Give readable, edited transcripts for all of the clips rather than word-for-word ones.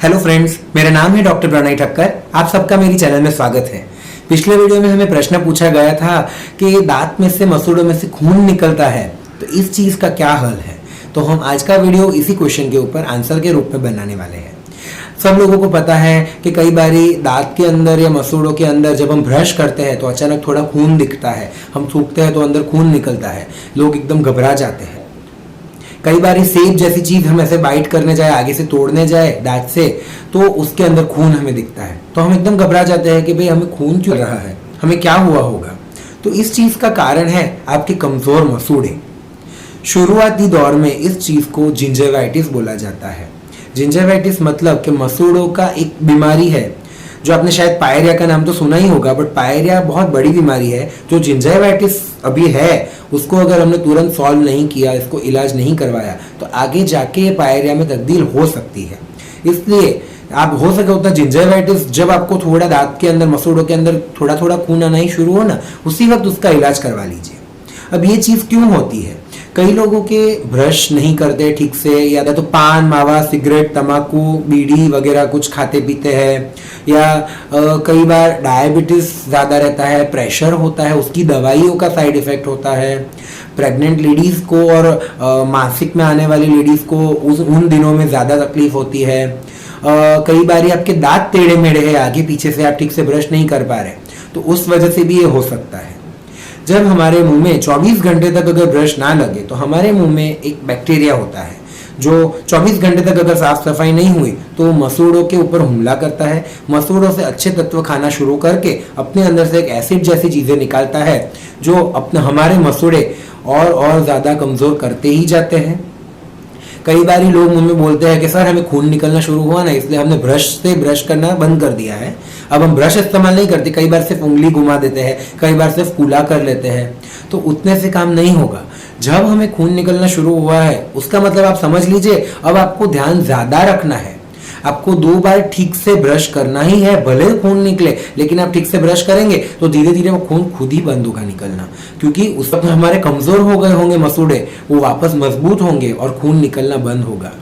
Hello friends, मेरा नाम है डॉक्टर प्रणय ठक्कर। आप सबका मेरी चैनल में स्वागत है। पिछले वीडियो में हमें प्रश्न पूछा गया था कि दांत में से मसूड़ों में से खून निकलता है, तो इस चीज का क्या हल है। तो हम आज का वीडियो इसी क्वेश्चन के ऊपर आंसर के रूप में बनाने वाले हैं। सब लोगों को पता है कि कई बारी दांत के अंदर या मसूड़ों के अंदर जब हम ब्रश करते हैं तो अचानक थोड़ा खून दिखता है, हम थूकते हैं तो अंदर खून निकलता है, लोग एकदम घबरा जाते हैं। कई बार सेब जैसी चीज हम ऐसे बाइट करने जाए, आगे से तोड़ने जाए दांत से, तो उसके अंदर खून हमें दिखता है, तो हम एकदम घबरा जाते हैं कि भाई हमें खून क्यों रहा है, हमें क्या हुआ होगा। तो इस चीज का कारण है आपके कमजोर मसूड़े। शुरुआती दौर में इस चीज को जिंजिवाइटिस बोला जाता है। जिंजिवाइटिस मतलब कि मसूड़ों का एक बीमारी है, जो आपने शायद पायरिया का नाम तो सुना ही होगा, बट पायरिया बहुत बड़ी बीमारी है। जो जिंजिवाइटिस अभी है, उसको अगर हमने तुरंत सॉल्व नहीं किया, इसको इलाज नहीं करवाया, तो आगे जाके पायरिया में तब्दील हो सकती है। इसलिए आप हो सके उतना जिंजिवाइटिस, जब आपको थोड़ा दांत के अंदर मसूड़ों के अंदर थोड़ा थोड़ा खून आना ही शुरू हो ना, उसी वक्त उसका इलाज करवा लीजिए। अब ये चीज क्यों होती है? कई लोगों के ब्रश नहीं करते ठीक से, या तो पान, मावा, सिगरेट, तंबाकू, बीड़ी वगैरह कुछ खाते पीते हैं, या कई बार डायबिटीज ज़्यादा रहता है, प्रेशर होता है, उसकी दवाइयों का साइड इफेक्ट होता है। प्रेग्नेंट लेडीज़ को और मासिक में आने वाली लेडीज़ को उन दिनों में ज़्यादा तकलीफ होती है। कई बार आपके दांत टेढ़े मेढ़े हैं, आगे पीछे से आप ठीक से ब्रश नहीं कर पा रहे, तो उस वजह से भी ये हो सकता है। जब हमारे मुंह में 24 घंटे तक अगर ब्रश ना लगे, तो हमारे मुंह में एक बैक्टीरिया होता है जो 24 घंटे तक अगर साफ सफाई नहीं हुई तो मसूड़ों के ऊपर हमला करता है। मसूड़ों से अच्छे तत्व खाना शुरू करके अपने अंदर से एक एसिड जैसी चीजें निकालता है, जो अपने हमारे मसूड़े और ज्यादा कमजोर करते ही जाते हैं। कई बार लोग मुंह में बोलते हैं कि सर हमें खून निकलना शुरू हुआ ना, इसलिए हमने ब्रश से ब्रश करना बंद कर दिया है, अब हम ब्रश इस्तेमाल नहीं करते। कई बार सिर्फ उंगली घुमा देते हैं, कई बार सिर्फ कूला कर लेते हैं, तो उतने से काम नहीं होगा। जब हमें खून निकलना शुरू हुआ है, उसका मतलब आप समझ लीजिए अब आपको ध्यान ज्यादा रखना है। आपको 2 बार ठीक से ब्रश करना ही है, भले खून निकले, लेकिन आप ठीक से ब्रश करेंगे तो धीरे धीरे वो खून खुद ही बंद होगा निकलना, क्योंकि उस वक्त हमारे कमजोर हो गए होंगे मसूड़े, वो वापस मजबूत होंगे और खून निकलना बंद होगा।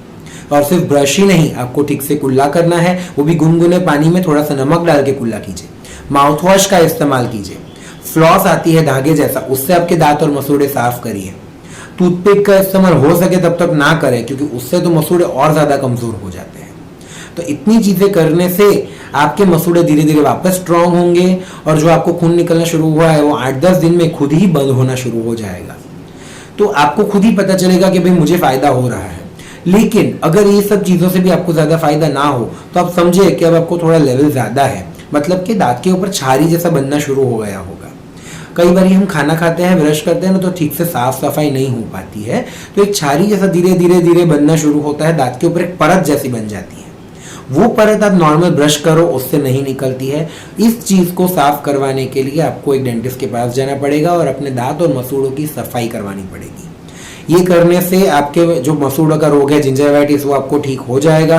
और सिर्फ ब्रश ही नहीं, आपको ठीक से कुल्ला करना है, वो भी गुनगुने पानी में थोड़ा सा नमक डाल के कुल्ला कीजिए। माउथ वॉश का इस्तेमाल कीजिए। फ्लॉस आती है धागे जैसा, उससे आपके दांत और मसूड़े साफ करिए। टूथपिक का इस्तेमाल हो सके तब तक ना करें, क्योंकि उससे तो मसूड़े और ज्यादा कमजोर हो जाते हैं। तो इतनी चीजें करने से आपके मसूड़े धीरे धीरे वापस स्ट्रांग होंगे, और जो आपको खून निकलना शुरू हुआ है वो 8-10 दिन में खुद ही बंद होना शुरू हो जाएगा। तो आपको खुद ही पता चलेगा कि भाई मुझे फायदा हो रहा है। लेकिन अगर ये सब चीजों से भी आपको ज्यादा फायदा ना हो, तो आप समझिए कि अब आपको थोड़ा लेवल ज्यादा है, मतलब कि दांत के ऊपर छारी जैसा बनना शुरू हो गया होगा। कई बार हम खाना खाते हैं, ब्रश करते हैं ना, तो ठीक से साफ सफाई नहीं हो पाती है, तो एक छारी जैसा धीरे धीरे धीरे बनना शुरू होता है, दांत के ऊपर एक परत जैसी बन जाती है। वो परत आप नॉर्मल ब्रश करो उससे नहीं निकलती है। इस चीज को साफ करवाने के लिए आपको एक डेंटिस्ट के पास जाना पड़ेगा और अपने दांत और मसूड़ों की सफाई करवानी पड़ेगी। ये करने से आपके जो मसूड़ों का रोग है जिंजिवाइटिस, वो आपको ठीक हो जाएगा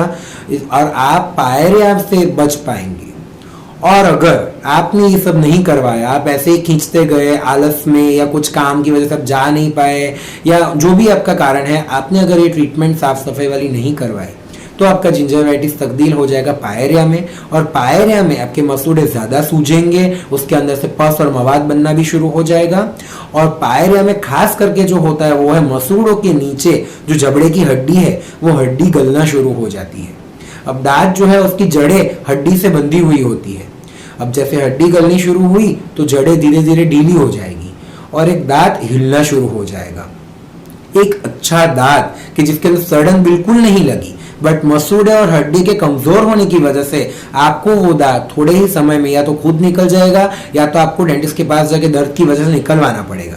और आप पायरिया से बच पाएंगे। और अगर आपने ये सब नहीं करवाया, आप ऐसे ही खींचते गए आलस में, या कुछ काम की वजह से आप जा नहीं पाए, या जो भी आपका कारण है, आपने अगर ये ट्रीटमेंट साफ सफाई वाली नहीं करवाई, तो आपका जिंजिवाइटिस तब्दील हो जाएगा पायरिया में, और पायरिया में आपके मसूड़े ज्यादा सूजेंगे, उसके अंदर से पस और मवाद बनना भी शुरू हो जाएगा। और पायरिया में खास करके जो होता है वो है मसूड़ों के नीचे जो जबड़े की हड्डी है, वो हड्डी गलना शुरू हो जाती है। अब दांत जो है उसकी जड़ें हड्डी से बंधी हुई होती है। अब जैसे हड्डी गलनी शुरू हुई तो जड़ें धीरे धीरे ढीली हो जाएगी और एक दांत हिलना शुरू हो जाएगा। एक अच्छा दांत कि जिसके अंदर सड़न बिल्कुल नहीं लगी, बट मसूड़े और हड्डी के कमजोर होने की वजह से आपको वो दांत थोड़े ही समय में या तो खुद निकल जाएगा, या तो आपको डेंटिस्ट के पास जाके दर्द की वजह से निकलवाना पड़ेगा।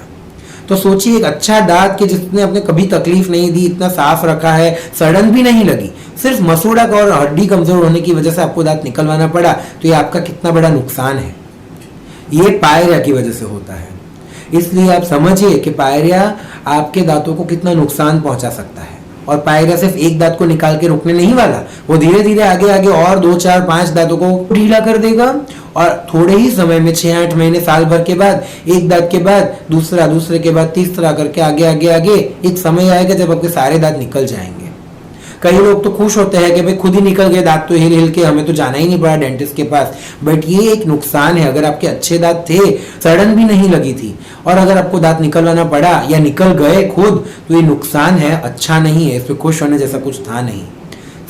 तो सोचिए, एक अच्छा दांत कि जिसने आपने कभी तकलीफ नहीं दी, इतना साफ रखा है, सड़न भी नहीं लगी, सिर्फ मसूड़ा और हड्डी कमजोर होने की वजह से आपको दांत निकलवाना पड़ा, तो ये आपका कितना बड़ा नुकसान है। ये पायरिया की वजह से होता है। इसलिए आप समझिए कि पायरिया आपके दांतों को कितना नुकसान पहुंचा सकता है। और पायरिया सिर्फ एक दांत को निकाल के रुकने नहीं वाला, वो धीरे धीरे आगे आगे और 2, 4, 5 दांतों को ढीला कर देगा, और थोड़े ही समय में 6-8 महीने, साल भर के बाद, एक दांत के बाद दूसरा, दूसरे के बाद तीसरा करके आगे आगे आगे एक समय आएगा जब आपके सारे दांत निकल जाएंगे। कई लोग तो खुश होते हैं कि भाई खुद ही निकल गए दांत, तो हिल हिल के हमें तो जाना ही नहीं पड़ा डेंटिस्ट के पास। बट ये एक नुकसान है, अगर आपके अच्छे दांत थे, सड़न भी नहीं लगी थी, और अगर आपको दांत निकलवाना पड़ा या निकल गए खुद, तो ये नुकसान है, अच्छा नहीं है, इस पर खुश होने जैसा कुछ था नहीं।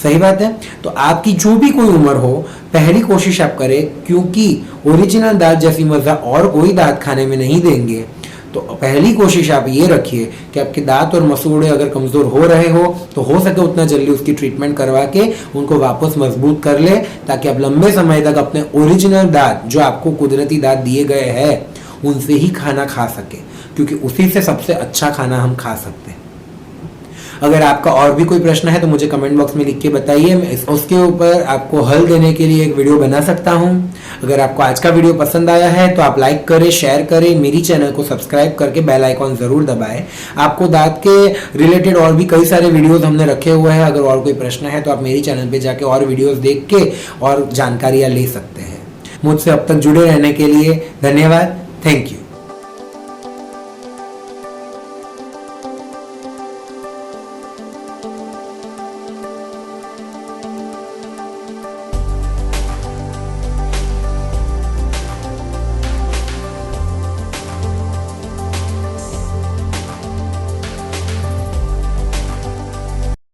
सही बात है। तो आपकी जो भी कोई उम्र हो, पहली कोशिश आप करें, क्योंकि ओरिजिनल दांत जैसी मजा और कोई दांत खाने में नहीं देंगे। तो पहली कोशिश आप ये रखिए कि आपके दांत और मसूड़े अगर कमजोर हो रहे हो तो हो सके उतना जल्दी उसकी ट्रीटमेंट करवा के उनको वापस मजबूत कर ले, ताकि आप लंबे समय तक अपने ओरिजिनल दांत, जो आपको कुदरती दांत दिए गए हैं, उनसे ही खाना खा सके, क्योंकि उसी से सबसे अच्छा खाना हम खा सकते हैं। अगर आपका और भी कोई प्रश्न है तो मुझे कमेंट बॉक्स में लिख के बताइए, मैं उसके ऊपर आपको हल देने के लिए एक वीडियो बना सकता हूं। अगर आपको आज का वीडियो पसंद आया है तो आप लाइक करें, शेयर करें, मेरी चैनल को सब्सक्राइब करके बेल आइकॉन जरूर दबाएं। आपको दांत के रिलेटेड और भी कई सारे वीडियोस हमने रखे हुए हैं, अगर और कोई प्रश्न है तो आप मेरी चैनल पे जाके और वीडियोस देख के और जानकारियां ले सकते हैं। मुझसे अब तक जुड़े रहने के लिए धन्यवाद। Thank you.